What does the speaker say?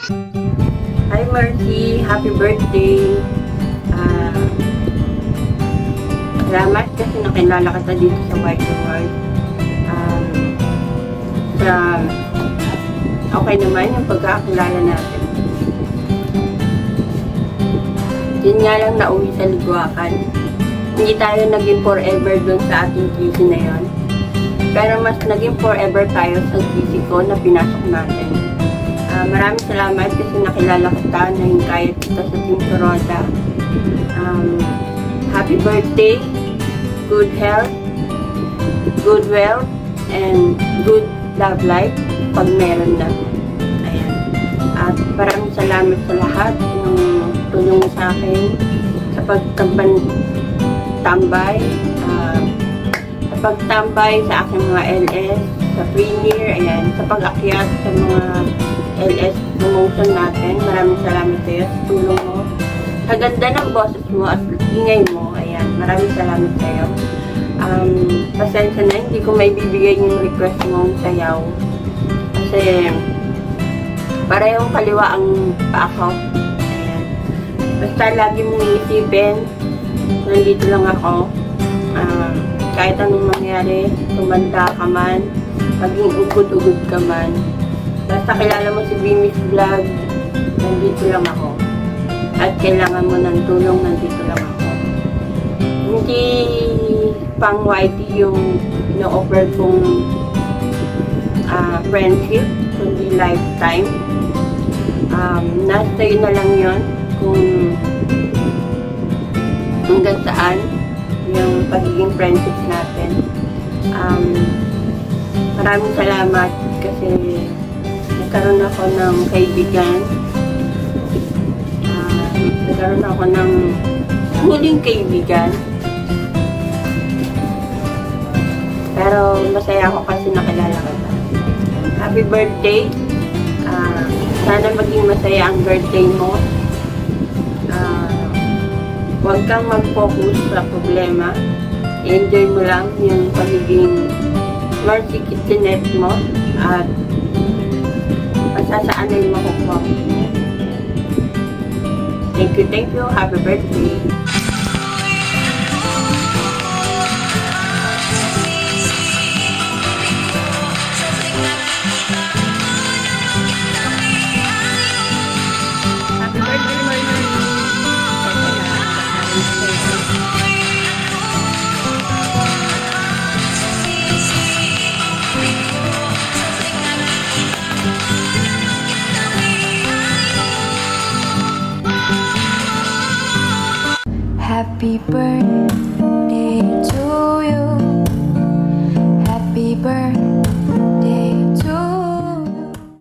Hi Mercy, happy birthday. Salamat kasi nakilala kita dito sa White World. Okay naman yung pagkakilala natin. Yun nga lang nauwi sa ligwakan. Hindi tayo naging forever dun sa ating QC na yun. Pero mas naging forever tayo sa QC ko na pinasok natin. Maraming salamat kasi nakilala kita na yung kaya kita sa Team Toronto. Happy birthday, good health, good wealth, and good love life pag meron na. Ayan. At maraming salamat sa lahat ng tulong mo sa akin sa pagtambay sa pagtambay sa aking mga LS, sa premier, ayan, sa pag-akyat sa mga LS promotion natin. Maraming salamat sa iyo sa tulong mo. Sa ganda ng boses mo at ingay mo, ayan, maraming salamat sa iyo. Pasensya na, hindi ko may bibigay yung request mong sayaw. Kasi parehong kaliwa ang pa ako. Ayan. Basta lagi mong iisipin, nandito lang ako. Kahit anong mangyari, tumanda ka man, maging ugod-ugod ka man. Basta kilala mo si Bimis Vlog, nandito lang ako. At kailangan mo ng tulong, nandito lang ako. Hindi pang YT yung ino-offer kong friendship, kundi lifetime. Nasa yun na lang yun kung hanggang saan yung pagiging friendship natin. Maraming salamat kasi nagkaroon ako ng kaibigan. Nagkaroon ako ng huling kaibigan. Pero masaya ako kasi nakilala kita. Happy birthday. Sana maging masaya ang birthday mo. Huwag kang mag-focus sa problema. I-enjoy mo lang yung pagiging Mercy Kitchenette mo at masasaanay mo ko. Thank you. Happy birthday.